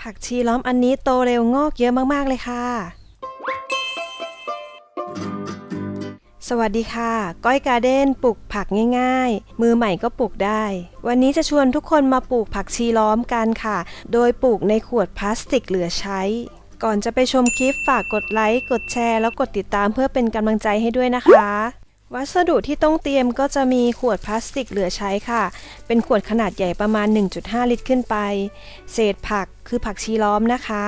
ผักชีล้อมอันนี้โตเร็วงอกเยอะมากๆเลยค่ะสวัสดีค่ะก้อยการ์เด้นปลูกผักง่ายๆมือใหม่ก็ปลูกได้วันนี้จะชวนทุกคนมาปลูกผักชีล้อมกันค่ะโดยปลูกในขวดพลาสติกเหลือใช้ก่อนจะไปชมคลิปฝากกดไลค์กดแชร์แล้วกดติดตามเพื่อเป็นกำลังใจให้ด้วยนะคะวัสดุที่ต้องเตรียมก็จะมีขวดพลาสติกเหลือใช้ค่ะเป็นขวดขนาดใหญ่ประมาณ 1.5 ลิตรขึ้นไปเศษผักคือผักชีล้อมนะคะ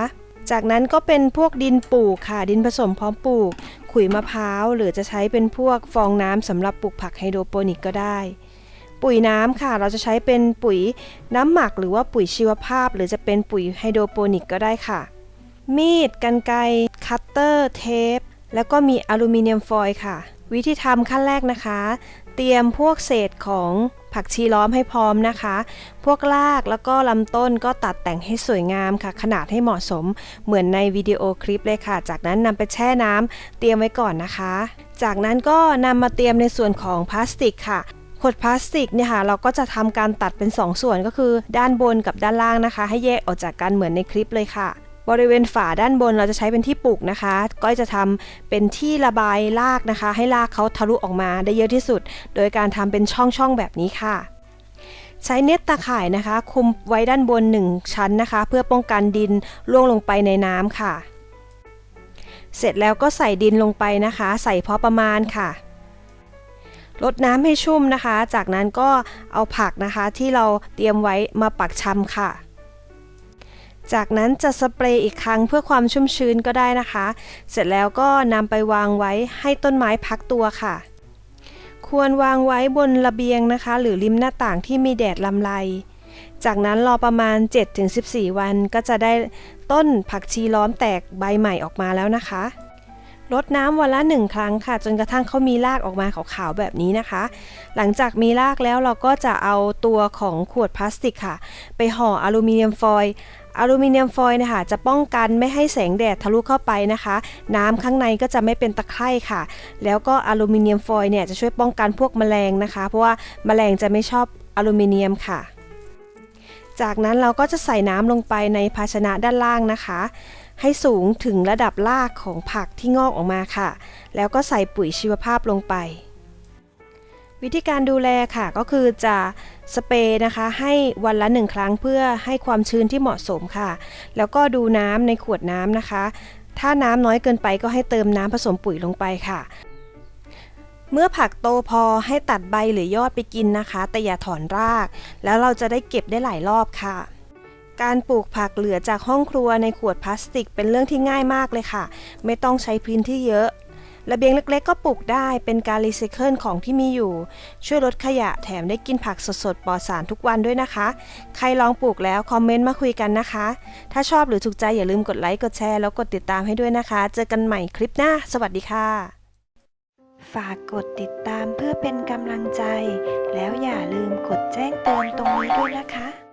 จากนั้นก็เป็นพวกดินปลูกค่ะดินผสมพร้อมปลูกขุยมะพร้าวหรือจะใช้เป็นพวกฟองน้ำสำหรับปลูกผักไฮโดรโปนิกก็ได้ปุ๋ยน้ำค่ะเราจะใช้เป็นปุ๋ยน้ำหมักหรือว่าปุ๋ยชีวภาพหรือจะเป็นปุ๋ยไฮโดรโปนิกก็ได้ค่ะมีดกรรไกรคัตเตอร์เทปแล้วก็มีอลูมิเนียมฟอยล์ค่ะวิธีทำขั้นแรกนะคะเตรียมพวกเศษของผักชีล้อมให้พร้อมนะคะพวกรากแล้วก็ลำต้นก็ตัดแต่งให้สวยงามค่ะขนาดให้เหมาะสมเหมือนในวิดีโอคลิปเลยค่ะจากนั้นนำไปแช่น้ำเตรียมไว้ก่อนนะคะจากนั้นก็นำมาเตรียมในส่วนของพลาสติกค่ะขวดพลาสติกเนี่ยค่ะเราก็จะทำการตัดเป็น2ส่วนก็คือด้านบนกับด้านล่างนะคะให้แยกออกจากกันเหมือนในคลิปเลยค่ะบริเวณฝาด้านบนเราจะใช้เป็นที่ปลูกนะคะก็จะทำเป็นที่ระบายรากนะคะให้รากเขาทะลุออกมาได้เยอะที่สุดโดยการทำเป็นช่องแบบนี้ค่ะใช้เน็ตตาข่ายนะคะคลุมไว้ด้านบน1ชั้นนะคะเพื่อป้องกันดินร่วงลงไปในน้ำค่ะเสร็จแล้วก็ใส่ดินลงไปนะคะใส่พอประมาณค่ะรดน้ำให้ชุ่มนะคะจากนั้นก็เอาผักนะคะที่เราเตรียมไว้มาปักชำค่ะจากนั้นจะสเปรย์อีกครั้งเพื่อความชุ่มชื้นก็ได้นะคะเสร็จแล้วก็นำไปวางไว้ให้ต้นไม้พักตัวค่ะควรวางไว้บนระเบียงนะคะหรือริมหน้าต่างที่มีแดดลำไรจากนั้นรอประมาณ 7-14 วันก็จะได้ต้นผักชีล้อมแตกใบใหม่ออกมาแล้วนะคะรดน้ำวันละ1 ครั้งค่ะจนกระทั่งเขามีรากออกมาขาวๆแบบนี้นะคะหลังจากมีรากแล้วเราก็จะเอาตัวของขวดพลาสติกค่ะไปห่ออลูมิเนียมฟอยล์อลูมิเนียมฟอยล์นะคะจะป้องกันไม่ให้แสงแดดทะลุเข้าไปนะคะน้ำข้างในก็จะไม่เป็นตะไคร่ค่ะแล้วก็อลูมิเนียมฟอยล์เนี่ยจะช่วยป้องกันพวกแมลงนะคะเพราะว่าแมลงจะไม่ชอบอลูมิเนียมค่ะจากนั้นเราก็จะใส่น้ำลงไปในภาชนะด้านล่างนะคะให้สูงถึงระดับรากของผักที่งอกออกมาค่ะแล้วก็ใส่ปุ๋ยชีวภาพลงไปวิธีการดูแลค่ะก็คือจะสเปรย์นะคะให้วันละ1 ครั้งเพื่อให้ความชื้นที่เหมาะสมค่ะแล้วก็ดูน้ำในขวดน้ำนะคะถ้าน้ำน้อยเกินไปก็ให้เติมน้ำผสมปุ๋ยลงไปค่ะเมื่อผักโตพอให้ตัดใบหรือยอดไปกินนะคะแต่อย่าถอนรากแล้วเราจะได้เก็บได้หลายรอบค่ะการปลูกผักเหลือจากห้องครัวในขวดพลาสติกเป็นเรื่องที่ง่ายมากเลยค่ะไม่ต้องใช้พื้นที่เยอะระเบียงเล็กๆก็ปลูกได้เป็นการรีไซเคิลของที่มีอยู่ช่วยลดขยะแถมได้กินผักสดๆปลอดสารทุกวันด้วยนะคะใครลองปลูกแล้วคอมเมนต์มาคุยกันนะคะถ้าชอบหรือถูกใจอย่าลืมกดไลค์กดแชร์แล้วกดติดตามให้ด้วยนะคะเจอกันใหม่คลิปหน้าสวัสดีค่ะฝากกดติดตามเพื่อเป็นกำลังใจแล้วอย่าลืมกดแจ้งเตือนตรงนี้ด้วยนะคะ